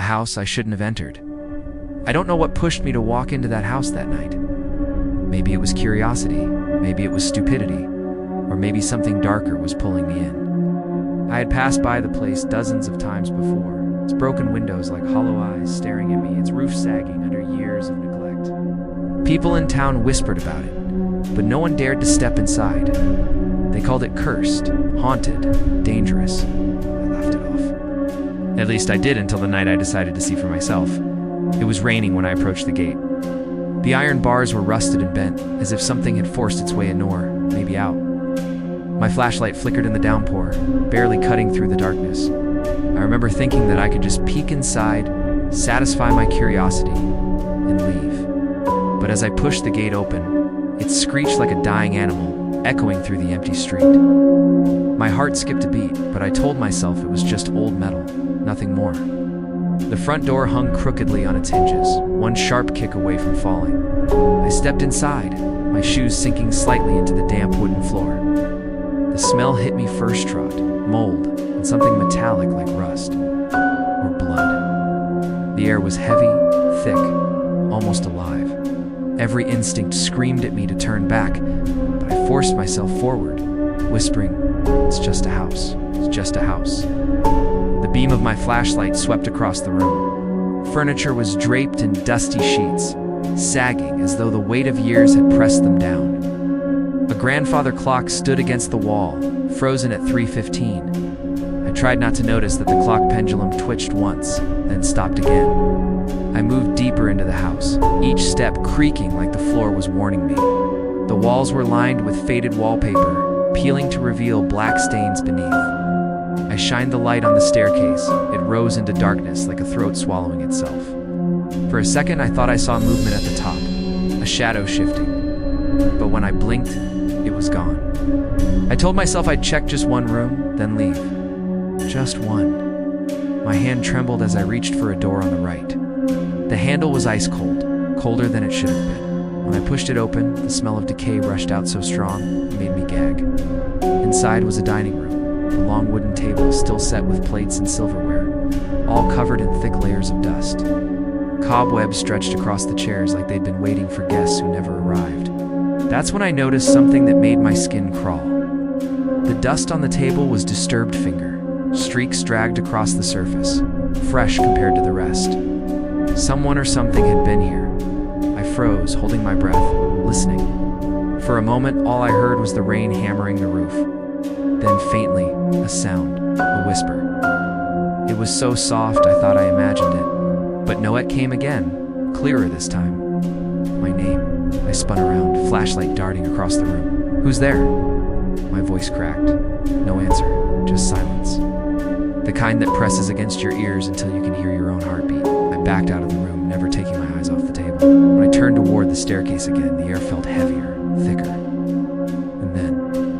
the house I shouldn't have entered. I don't know what pushed me to walk into that house that night. Maybe it was curiosity, maybe it was stupidity, or maybe something darker was pulling me in. I had passed by the place dozens of times before, its broken windows like hollow eyes staring at me, its roof sagging under years of neglect. People in town whispered about it, but no one dared to step inside. They called it cursed, haunted, dangerous. I laughed it off. At least I did until the night I decided to see for myself. It was raining when I approached the gate. The iron bars were rusted and bent, as if something had forced its way in or maybe out. My flashlight flickered in the downpour, barely cutting through the darkness. I remember thinking that I could just peek inside, satisfy my curiosity, and leave. But as I pushed the gate open, it screeched like a dying animal, echoing through the empty street. My heart skipped a beat, but I told myself it was just old metal, nothing more. The front door hung crookedly on its hinges, one sharp kick away from falling. I stepped inside, my shoes sinking slightly into the damp wooden floor. The smell hit me first trot, mold, and something metallic like rust, or blood. The air was heavy, thick, almost alive. Every instinct screamed at me to turn back, but I forced myself forward, whispering, "It's just a house, it's just a house." The beam of my flashlight swept across the room. Furniture was draped in dusty sheets, sagging as though the weight of years had pressed them down. A grandfather clock stood against the wall, frozen at 3:15. I tried not to notice that the clock pendulum twitched once, then stopped again. I moved deeper into the house, each step creaking like the floor was warning me. The walls were lined with faded wallpaper, peeling to reveal black stains beneath. I shined the light on the staircase. It rose into darkness like a throat swallowing itself. For a second, I thought I saw movement at the top, a shadow shifting. But when I blinked, it was gone. I told myself I'd check just one room, then leave. Just one. My hand trembled as I reached for a door on the right. The handle was ice cold, colder than it should have been. When I pushed it open, the smell of decay rushed out so strong, it made me gag. Inside was a dining room. The long wooden table still set with plates and silverware, all covered in thick layers of dust. Cobwebs stretched across the chairs like they'd been waiting for guests who never arrived. That's when I noticed something that made my skin crawl. The dust on the table was disturbed finger, streaks dragged across the surface, fresh compared to the rest. Someone or something had been here. I froze, holding my breath, listening. For a moment, all I heard was the rain hammering the roof. Then faintly, a sound, a whisper. It was so soft I thought I imagined it. But no, it came again, clearer this time. My name. I spun around, flashlight darting across the room. "Who's there?" My voice cracked. No answer, just silence. The kind that presses against your ears until you can hear your own heartbeat. I backed out of the room, never taking my eyes off the table. When I turned toward the staircase again, the air felt heavier, thicker. And then,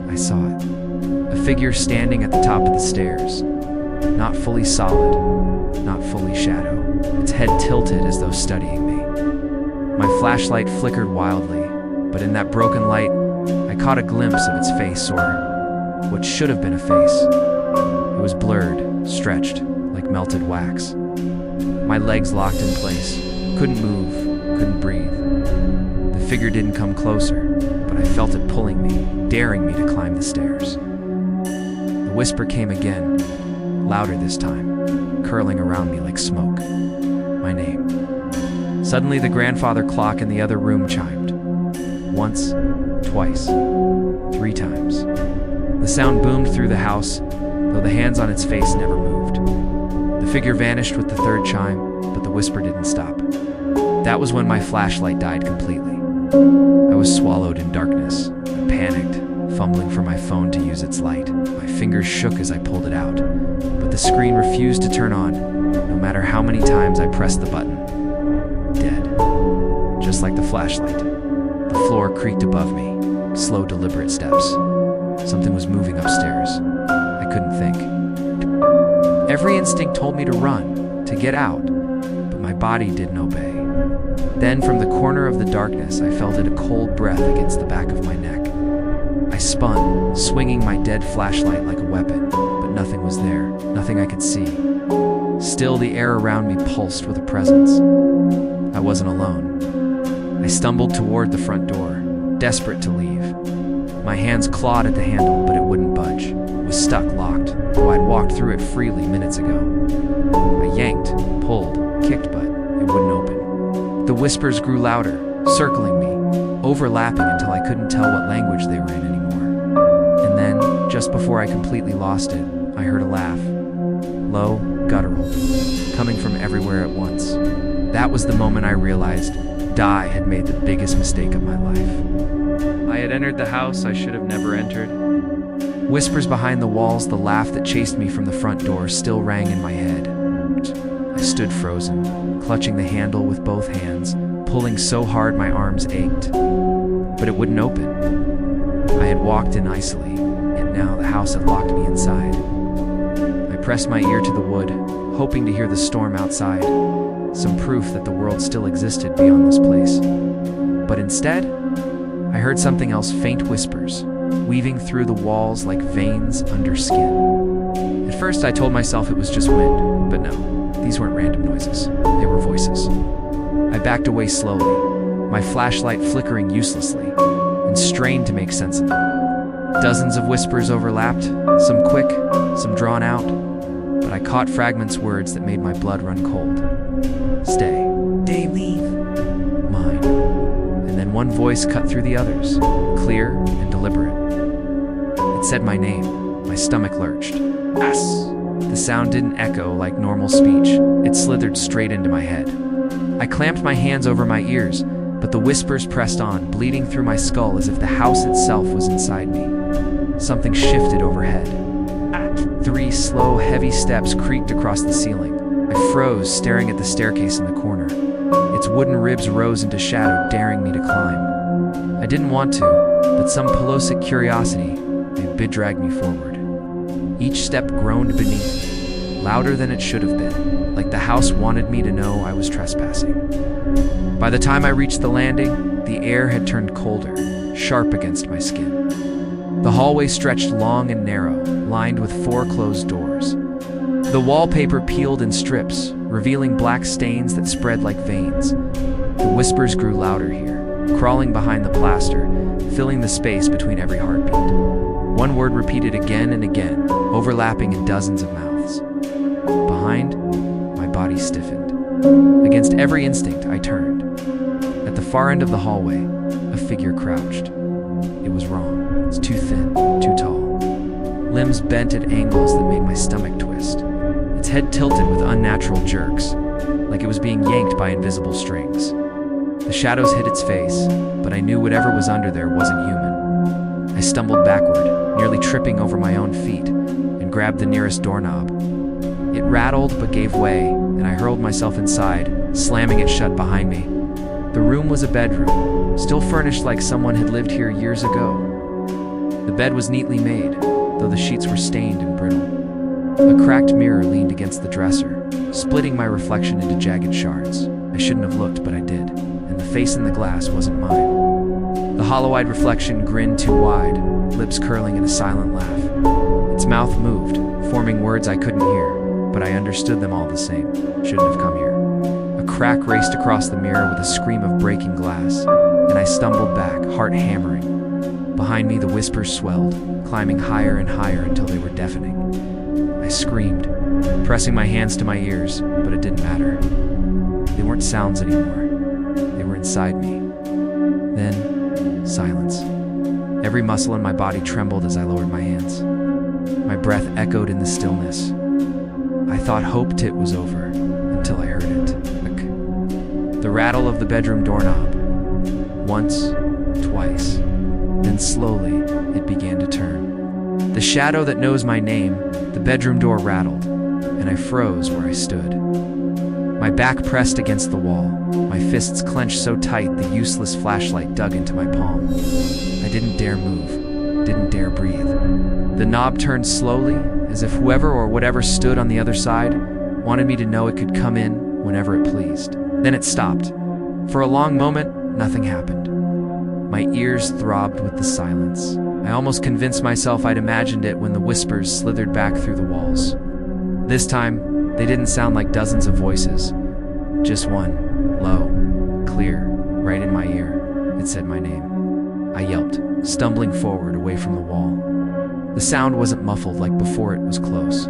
I saw it. A figure standing at the top of the stairs. Not fully solid, not fully shadow. Its head tilted as though studying me. My flashlight flickered wildly, but in that broken light, I caught a glimpse of its face, or what should have been a face. It was blurred, stretched, like melted wax. My legs locked in place, couldn't move, couldn't breathe. The figure didn't come closer, but I felt it pulling me, daring me to climb the stairs. The whisper came again, louder this time, curling around me like smoke. My name. Suddenly, the grandfather clock in the other room chimed. Once, twice, 3 times. The sound boomed through the house, though the hands on its face never moved. The figure vanished with the 3rd chime, but the whisper didn't stop. That was when my flashlight died completely. I was swallowed in darkness. I panicked, fumbling for my phone to use its light. My fingers shook as I pulled it out, but the screen refused to turn on, no matter how many times I pressed the button. Dead. Just like the flashlight. The floor creaked above me, slow, deliberate steps. Something was moving upstairs. I couldn't think. Every instinct told me to run, to get out, but my body didn't obey. Then, from the corner of the darkness, I felt a cold breath against the back of my neck. I spun, swinging my dead flashlight like a weapon, but nothing was there, nothing I could see. Still, the air around me pulsed with a presence. I wasn't alone. I stumbled toward the front door, desperate to leave. My hands clawed at the handle, but it wouldn't budge. It was stuck, locked, though I'd walked through it freely minutes ago. I yanked, pulled, kicked, but it wouldn't open. The whispers grew louder, circling me, overlapping until I couldn't tell what language they were in anymore. And then, just before I completely lost it, I heard a laugh. Low, guttural, coming from everywhere at once. That was the moment I realized Dai had made the biggest mistake of my life. I had entered the house I should have never entered. Whispers behind the walls, the laugh that chased me from the front door still rang in my head. I stood frozen, clutching the handle with both hands, pulling so hard my arms ached. But it wouldn't open. I had walked in icily, and now the house had locked me inside. I pressed my ear to the wood, hoping to hear the storm outside, some proof that the world still existed beyond this place. But instead, I heard something else, faint whispers, weaving through the walls like veins under skin. At first I told myself it was just wind, but no, these weren't random noises, they were voices. I backed away slowly, my flashlight flickering uselessly, and strained to make sense of them. Dozens of whispers overlapped, some quick, some drawn out, but I caught fragments, words that made my blood run cold. Stay. Stay, leave. Mine. And then one voice cut through the others, clear and deliberate. It said my name. My stomach lurched. Yes. The sound didn't echo like normal speech. It slithered straight into my head. I clamped my hands over my ears, but the whispers pressed on, bleeding through my skull as if the house itself was inside me. Something shifted overhead. 3 slow, heavy steps creaked across the ceiling. I froze, staring at the staircase in the corner. Its wooden ribs rose into shadow, daring me to climb. I didn't want to, but some pelosic curiosity bid dragged me forward. Each step groaned beneath, louder than it should have been, like the house wanted me to know I was trespassing. By the time I reached the landing, the air had turned colder, sharp against my skin. The hallway stretched long and narrow, lined with 4 closed doors. The wallpaper peeled in strips, revealing black stains that spread like veins. The whispers grew louder here, crawling behind the plaster, filling the space between every heartbeat. One word repeated again and again, overlapping in dozens of mouths. Behind, my body stiffened. Against every instinct, I turned. At the far end of the hallway, a figure crouched. It was wrong. It's too thin, too tall. Limbs bent at angles that made my stomach twist. Its head tilted with unnatural jerks, like it was being yanked by invisible strings. The shadows hid its face, but I knew whatever was under there wasn't human. I stumbled backward, nearly tripping over my own feet, and grabbed the nearest doorknob. It rattled but gave way, and I hurled myself inside, slamming it shut behind me. The room was a bedroom, still furnished like someone had lived here years ago. The bed was neatly made, though the sheets were stained and brittle. A cracked mirror leaned against the dresser, splitting my reflection into jagged shards. I shouldn't have looked, but I did, and the face in the glass wasn't mine. The hollow-eyed reflection grinned too wide, lips curling in a silent laugh. Its mouth moved, forming words I couldn't hear, but I understood them all the same. Shouldn't have come here. A crack raced across the mirror with a scream of breaking glass, and I stumbled back, heart hammering. Behind me, the whispers swelled, climbing higher and higher until they were deafening. I screamed, pressing my hands to my ears, but it didn't matter. They weren't sounds anymore. They were inside me. Then, silence. Every muscle in my body trembled as I lowered my hands. My breath echoed in the stillness. I thought hoped it was over, until I heard it. The rattle of the bedroom doorknob. Once, twice. Then slowly, it began to turn. The shadow that knows my name, the bedroom door rattled, and I froze where I stood. My back pressed against the wall, my fists clenched so tight the useless flashlight dug into my palm. I didn't dare move, didn't dare breathe. The knob turned slowly, as if whoever or whatever stood on the other side wanted me to know it could come in whenever it pleased. Then it stopped. For a long moment, nothing happened. My ears throbbed with the silence. I almost convinced myself I'd imagined it when the whispers slithered back through the walls. This time, They didn't sound like dozens of voices. Just one, low, clear, right in my ear. It said my name. I yelped, stumbling forward away from the wall. The sound wasn't muffled like before, it was close.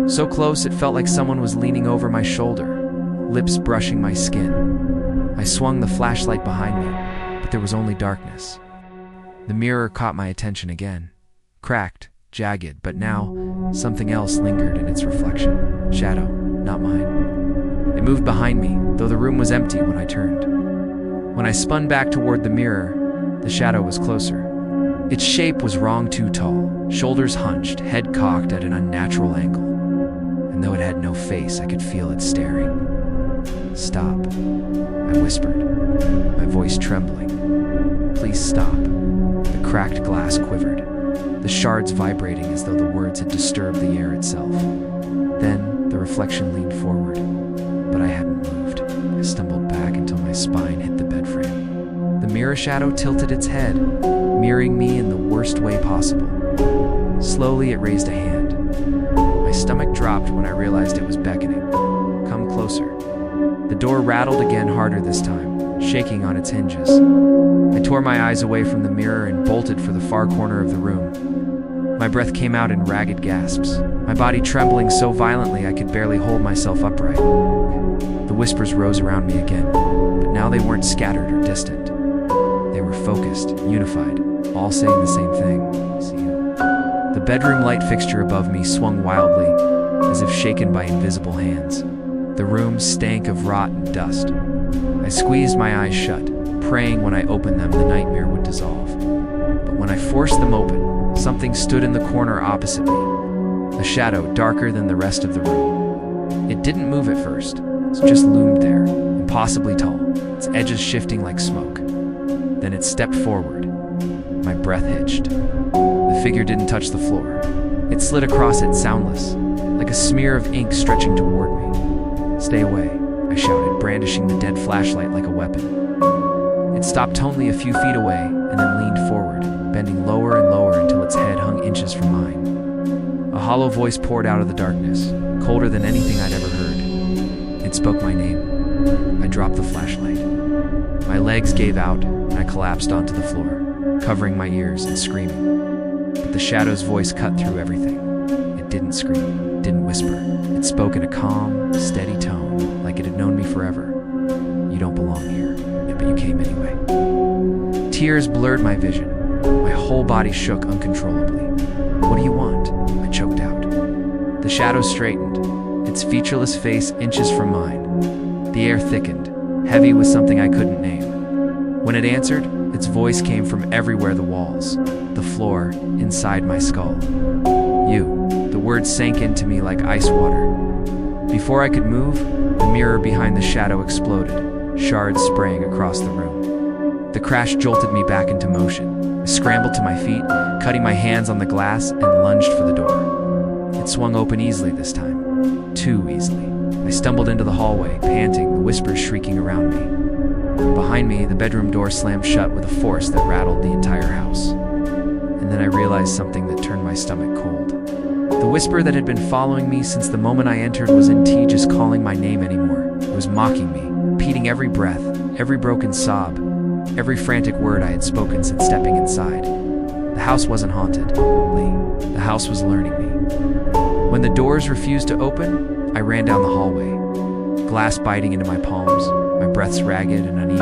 So close it felt like someone was leaning over my shoulder, lips brushing my skin. I swung the flashlight behind me, but there was only darkness. The mirror caught my attention again. Cracked, jagged, but now something else lingered in its reflection. Shadow, not mine. It moved behind me, though the room was empty when I turned. When I spun back toward the mirror, the shadow was closer. Its shape was wrong, too tall, shoulders hunched, head cocked at an unnatural angle. And though it had no face, I could feel it staring. Stop, I whispered, my voice trembling. Please stop. The cracked glass quivered, the shards vibrating as though the words had disturbed the air itself. Then the reflection leaned forward, but I hadn't moved. I stumbled back until my spine hit the bed frame. The mirror shadow tilted its head, mirroring me in the worst way possible. Slowly, it raised a hand. My stomach dropped when I realized it was beckoning. Come closer. The door rattled again, harder this time, shaking on its hinges. I tore my eyes away from the mirror and bolted for the far corner of the room. My breath came out in ragged gasps, my body trembling so violently I could barely hold myself upright. The whispers rose around me again, but now they weren't scattered or distant. They were focused, unified, all saying the same thing. See you. The bedroom light fixture above me swung wildly, as if shaken by invisible hands. The room stank of rot and dust. I squeezed my eyes shut, praying when I opened them the nightmare would dissolve. But when I forced them open, something stood in the corner opposite me, a shadow darker than the rest of the room. It didn't move at first, it just loomed there, impossibly tall, its edges shifting like smoke. Then it stepped forward. My breath hitched. The figure didn't touch the floor. It slid across it soundless, like a smear of ink stretching toward me. Stay away, I shouted, brandishing the dead flashlight like a weapon. It stopped only a few feet away and then leaned forward, bending lower and lower until its head hung inches from mine. A hollow voice poured out of the darkness, colder than anything I'd ever heard. It spoke my name. I dropped the flashlight. My legs gave out and I collapsed onto the floor, covering my ears and screaming. But the shadow's voice cut through everything. It didn't scream, it didn't whisper. It spoke in a calm, steady tone, like it had known me forever. You don't belong here, but you came anyway. Tears blurred my vision. My whole body shook uncontrollably. What do you want? I choked out. The shadow straightened, its featureless face inches from mine. The air thickened, heavy with something I couldn't name. When it answered, its voice came from everywhere: the walls, the floor, inside my skull. You. The words sank into me like ice water. Before I could move, the mirror behind the shadow exploded, shards spraying across the room. The crash jolted me back into motion. I scrambled to my feet, cutting my hands on the glass, and lunged for the door. It swung open easily this time. Too easily. I stumbled into the hallway, panting, the whispers shrieking around me. Behind me, the bedroom door slammed shut with a force that rattled the entire house. And then I realized something that turned my stomach cold. The whisper that had been following me since the moment I entered wasn't just calling my name anymore. It was mocking me, repeating every breath, every broken sob, every frantic word I had spoken since stepping inside. The house wasn't haunted, Lee. The house was learning me. When the doors refused to open, I ran down the hallway, glass biting into my palms, my breaths ragged and uneven.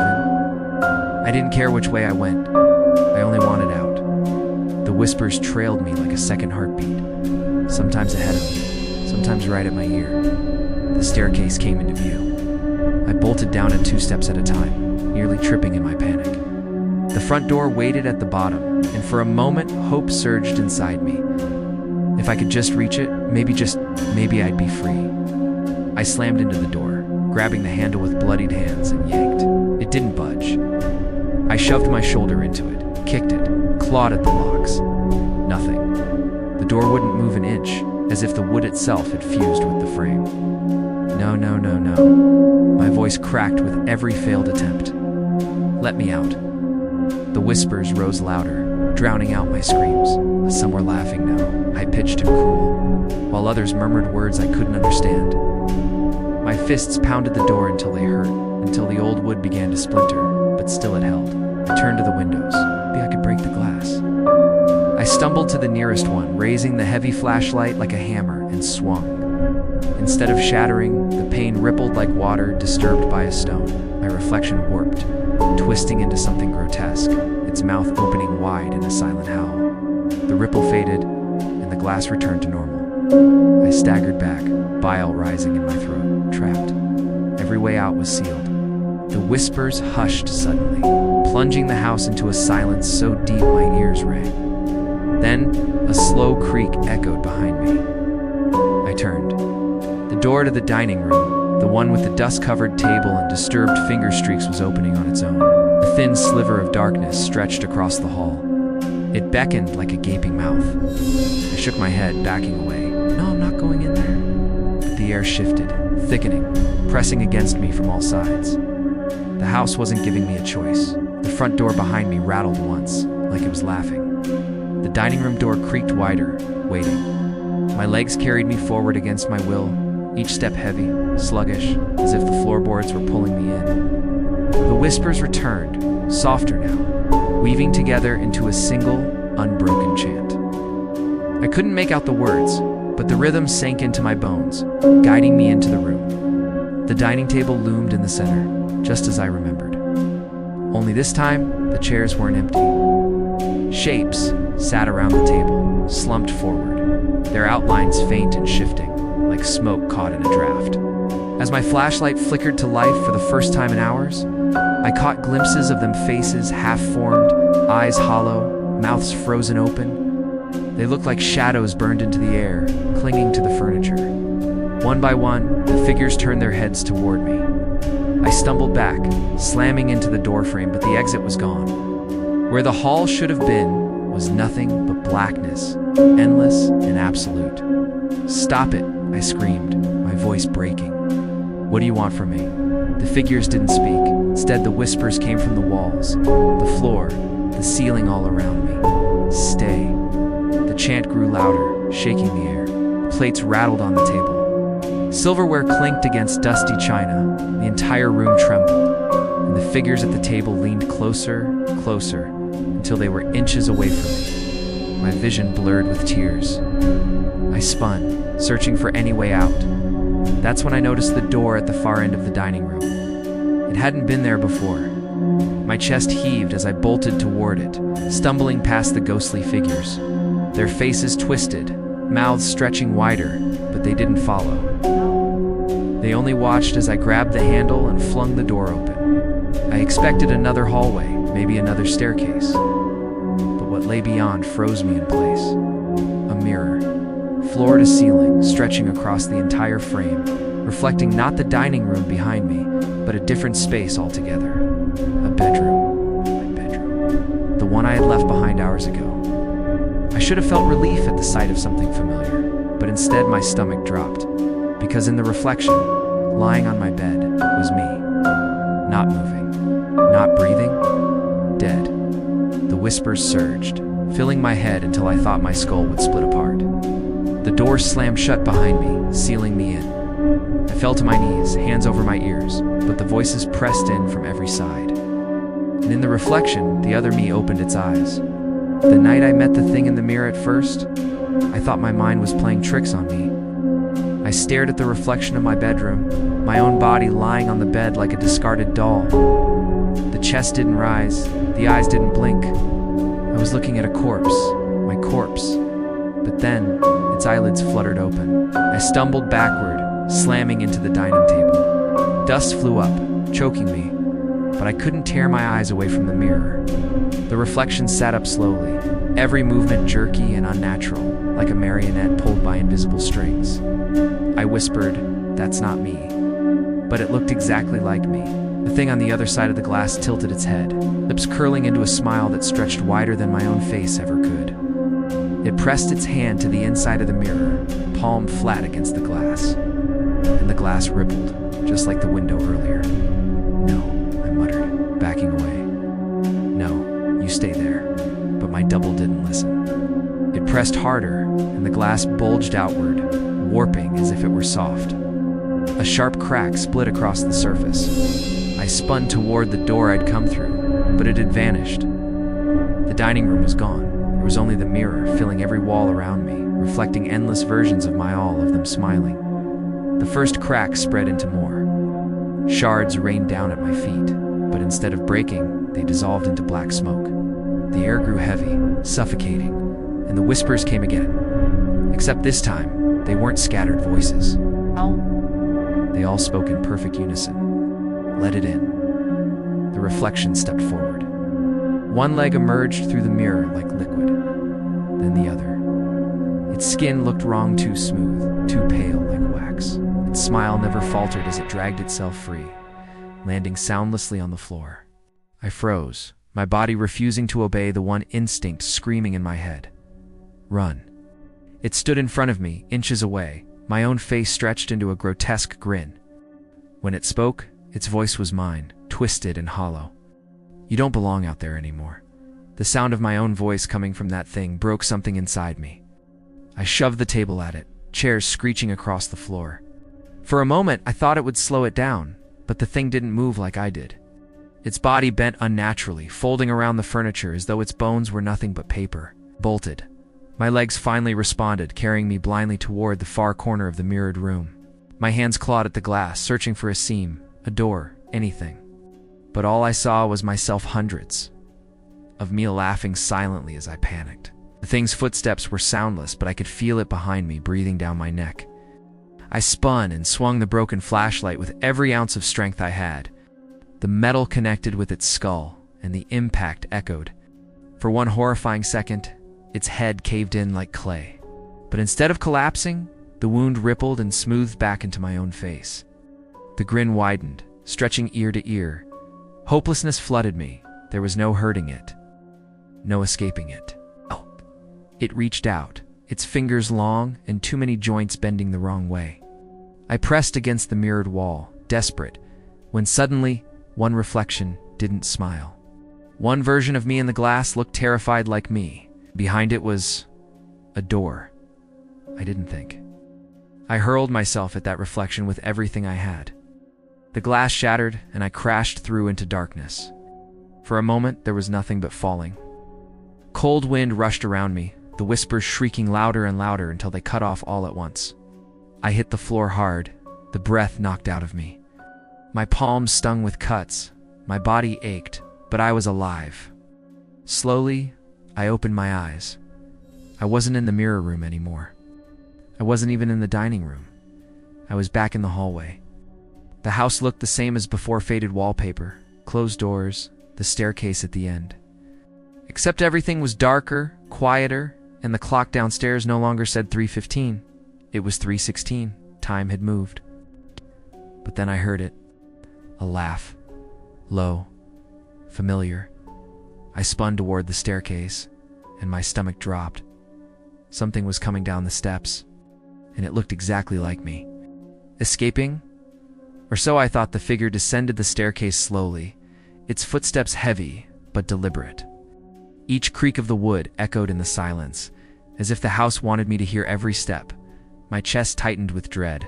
I didn't care which way I went. I only wanted out. The whispers trailed me like a second heartbeat, sometimes ahead of me, sometimes right at my ear. The staircase came into view. I bolted down it 2 steps at a time, nearly tripping in my panic. The front door waited at the bottom, and for a moment, hope surged inside me. If I could just reach it, maybe I'd be free. I slammed into the door, grabbing the handle with bloodied hands, and yanked. It didn't budge. I shoved my shoulder into it, kicked it, clawed at the locks. Nothing. The door wouldn't move an inch, as if the wood itself had fused with the frame. No, no, no, no. My voice cracked with every failed attempt. Let me out. The whispers rose louder, drowning out my screams. Some were laughing now, high-pitched and cruel, while others murmured words I couldn't understand. My fists pounded the door until they hurt, until the old wood began to splinter, but still it held. I turned to the windows. Maybe I could break the glass. I stumbled to the nearest one, raising the heavy flashlight like a hammer, and swung. Instead of shattering, the pane rippled like water disturbed by a stone. My reflection warped, twisting into something grotesque, its mouth opening wide in a silent howl. The ripple faded, and the glass returned to normal. I staggered back, bile rising in my throat, trapped. Every way out was sealed. The whispers hushed suddenly, plunging the house into a silence so deep my ears rang. Then, a slow creak echoed behind me. I turned. The door to the dining room, the one with the dust-covered table and disturbed finger streaks, was opening on its own. A thin sliver of darkness stretched across the hall. It beckoned like a gaping mouth. I shook my head, backing away. No, I'm not going in there. But the air shifted, thickening, pressing against me from all sides. The house wasn't giving me a choice. The front door behind me rattled once, like it was laughing. The dining room door creaked wider, waiting. My legs carried me forward against my will, each step heavy, sluggish, as if the floorboards were pulling me in. The whispers returned, softer now, weaving together into a single, unbroken chant. I couldn't make out the words, but the rhythm sank into my bones, guiding me into the room. The dining table loomed in the center, just as I remembered. Only this time, the chairs weren't empty. Shapes sat around the table, slumped forward, their outlines faint and shifting, like smoke caught in a draft. As my flashlight flickered to life for the first time in hours, I caught glimpses of them, faces half-formed, eyes hollow, mouths frozen open. They looked like shadows burned into the air, clinging to the furniture. One by one, the figures turned their heads toward me. I stumbled back, slamming into the doorframe, but the exit was gone. Where the hall should have been was nothing but blackness, endless and absolute. "Stop it," I screamed, my voice breaking. "What do you want from me?" The figures didn't speak. Instead, the whispers came from the walls, the floor, the ceiling all around me. "Stay." The chant grew louder, shaking the air. Plates rattled on the table. Silverware clinked against dusty china. The entire room trembled, and the figures at the table leaned closer, closer, until they were inches away from me. My vision blurred with tears. I spun, searching for any way out. That's when I noticed the door at the far end of the dining room. It hadn't been there before. My chest heaved as I bolted toward it, stumbling past the ghostly figures. Their faces twisted, mouths stretching wider, but they didn't follow. They only watched as I grabbed the handle and flung the door open. I expected another hallway, maybe another staircase. But what lay beyond froze me in place. A mirror, floor to ceiling, stretching across the entire frame, reflecting not the dining room behind me, but a different space altogether. A bedroom. My bedroom. The one I had left behind hours ago. I should have felt relief at the sight of something familiar, but instead my stomach dropped, because in the reflection, lying on my bed, was me. Not moving, not breathing, dead. The whispers surged, filling my head until I thought my skull would split apart. The door slammed shut behind me, sealing me in. I fell to my knees, hands over my ears, but the voices pressed in from every side. And in the reflection, the other me opened its eyes. The night I met the thing in the mirror at first, I thought my mind was playing tricks on me. I stared at the reflection of my bedroom, my own body lying on the bed like a discarded doll. The chest didn't rise, the eyes didn't blink. I was looking at a corpse, my corpse. But then, its eyelids fluttered open. I stumbled backward, slamming into the dining table. Dust flew up, choking me, but I couldn't tear my eyes away from the mirror. The reflection sat up slowly, every movement jerky and unnatural, like a marionette pulled by invisible strings. I whispered, "That's not me." But it looked exactly like me. The thing on the other side of the glass tilted its head, lips curling into a smile that stretched wider than my own face ever could. It pressed its hand to the inside of the mirror, palm flat against the glass. And the glass rippled, just like the window earlier. "No," I muttered, backing away. "No, you stay there." But my double didn't listen. It pressed harder, and the glass bulged outward, warping as if it were soft. A sharp crack split across the surface. I spun toward the door I'd come through, but it had vanished. The dining room was gone. There was only the mirror, filling every wall around me, reflecting endless versions of all of them smiling. The first crack spread into more. Shards rained down at my feet, but instead of breaking, they dissolved into black smoke. The air grew heavy, suffocating, and the whispers came again. Except this time, they weren't scattered voices. They all spoke in perfect unison. Let it in. The reflection stepped forward. One leg emerged through the mirror like liquid, then the other. Its skin looked wrong, too smooth, too pale like wax. Its smile never faltered as it dragged itself free, landing soundlessly on the floor. I froze, my body refusing to obey the one instinct screaming in my head. Run. It stood in front of me, inches away, my own face stretched into a grotesque grin. When it spoke, its voice was mine, twisted and hollow. You don't belong out there anymore. The sound of my own voice coming from that thing broke something inside me. I shoved the table at it, chairs screeching across the floor. For a moment, I thought it would slow it down, but the thing didn't move like I did. Its body bent unnaturally, folding around the furniture as though its bones were nothing but paper, bolted. My legs finally responded, carrying me blindly toward the far corner of the mirrored room. My hands clawed at the glass, searching for a seam, a door, anything. But all I saw was myself, hundreds of me laughing silently as I panicked. The thing's footsteps were soundless, but I could feel it behind me, breathing down my neck. I spun and swung the broken flashlight with every ounce of strength I had. The metal connected with its skull, and the impact echoed. For one horrifying second, its head caved in like clay. But instead of collapsing, the wound rippled and smoothed back into my own face. The grin widened, stretching ear to ear. Hopelessness flooded me. There was no hurting it, no escaping it. Oh. It reached out, its fingers long and too many joints bending the wrong way. I pressed against the mirrored wall, desperate, when suddenly, one reflection didn't smile. One version of me in the glass looked terrified like me. Behind it was a door. I didn't think. I hurled myself at that reflection with everything I had. The glass shattered, and I crashed through into darkness. For a moment, there was nothing but falling. Cold wind rushed around me, the whispers shrieking louder and louder until they cut off all at once. I hit the floor hard, the breath knocked out of me. My palms stung with cuts, my body ached, but I was alive. Slowly, I opened my eyes. I wasn't in the mirror room anymore. I wasn't even in the dining room. I was back in the hallway. The house looked the same as before, faded wallpaper, closed doors, the staircase at the end. Except everything was darker, quieter, and the clock downstairs no longer said 3:15. It was 3:16. Time had moved. But then I heard it. A laugh. Low. Familiar. I spun toward the staircase, and my stomach dropped. Something was coming down the steps, and it looked exactly like me. Escaping? Or so I thought. The figure descended the staircase slowly, its footsteps heavy but deliberate. Each creak of the wood echoed in the silence, as if the house wanted me to hear every step. My chest tightened with dread.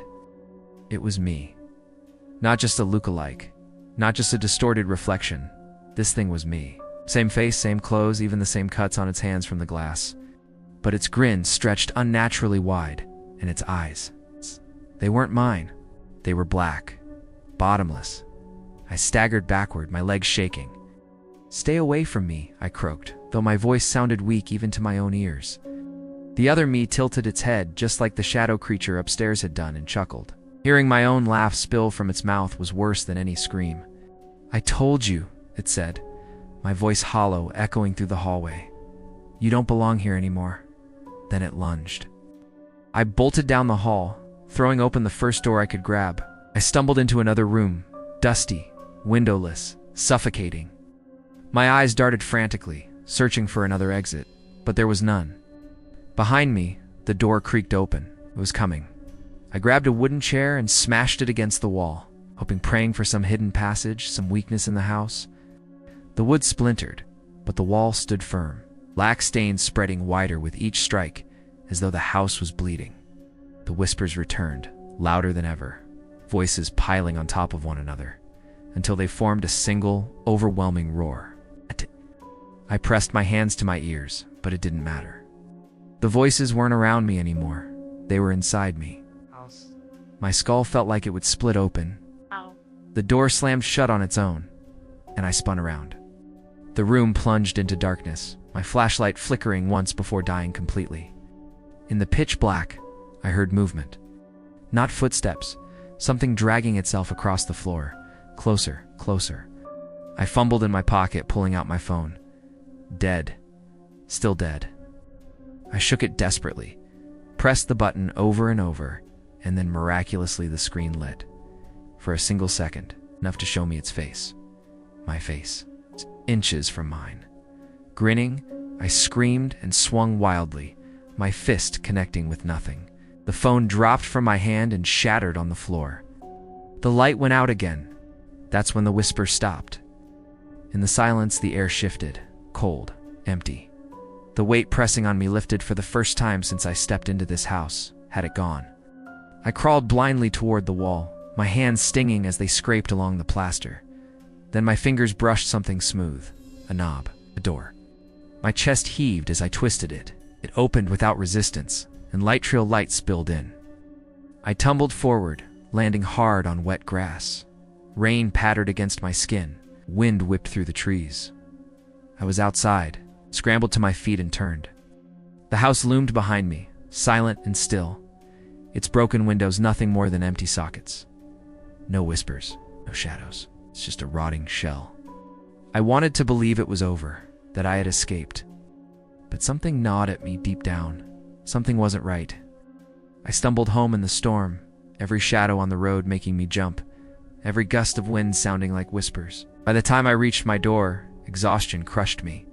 It was me. Not just a look-alike, not just a distorted reflection. This thing was me. Same face, same clothes, even the same cuts on its hands from the glass. But its grin stretched unnaturally wide, and its eyes, they weren't mine. They were black, bottomless. I staggered backward, my legs shaking. "Stay away from me," I croaked, though my voice sounded weak even to my own ears. The other me tilted its head just like the shadow creature upstairs had done and chuckled. Hearing my own laugh spill from its mouth was worse than any scream. "I told you," it said, my voice hollow, echoing through the hallway. "You don't belong here anymore." Then it lunged. I bolted down the hall, throwing open the first door I could grab. I stumbled into another room, dusty, windowless, suffocating. My eyes darted frantically, searching for another exit, but there was none. Behind me, the door creaked open. It was coming. I grabbed a wooden chair and smashed it against the wall, praying for some hidden passage, some weakness in the house. The wood splintered, but the wall stood firm, black stains spreading wider with each strike, as though the house was bleeding. The whispers returned, louder than ever. voices piling on top of one another, until they formed a single, overwhelming roar. I pressed my hands to my ears, but it didn't matter. The voices weren't around me anymore. They were inside me. My skull felt like it would split open. The door slammed shut on its own, and I spun around. The room plunged into darkness, my flashlight flickering once before dying completely. In the pitch black, I heard movement. Not footsteps, something dragging itself across the floor. Closer, closer. I fumbled in my pocket, pulling out my phone. Dead. Still dead. I shook it desperately, pressed the button over and over, and then miraculously the screen lit. For a single second, enough to show me its face. My face. Inches from mine. Grinning, I screamed and swung wildly, my fist connecting with nothing. The phone dropped from my hand and shattered on the floor. The light went out again. That's when the whisper stopped. In the silence, the air shifted, cold, empty. The weight pressing on me lifted for the first time since I stepped into this house. Had it gone? I crawled blindly toward the wall, my hands stinging as they scraped along the plaster. Then my fingers brushed something smooth. A knob. A door. My chest heaved as I twisted it. It opened without resistance, and light trail light spilled in. I tumbled forward, landing hard on wet grass. Rain pattered against my skin. Wind whipped through the trees. I was outside, scrambled to my feet and turned. The house loomed behind me, silent and still. Its broken windows nothing more than empty sockets. No whispers, no shadows. It's just a rotting shell. I wanted to believe it was over, that I had escaped. But something gnawed at me deep down. Something wasn't right. I stumbled home in the storm, every shadow on the road making me jump, every gust of wind sounding like whispers. By the time I reached my door, exhaustion crushed me.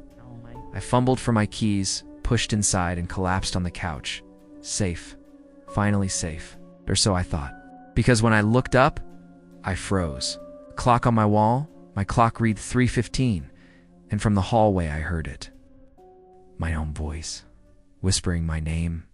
I fumbled for my keys, pushed inside, and collapsed on the couch. Safe. Finally safe. Or so I thought. Because when I looked up, I froze. The clock on my wall, my clock read 3:15, and from the hallway I heard it. My own voice, whispering my name,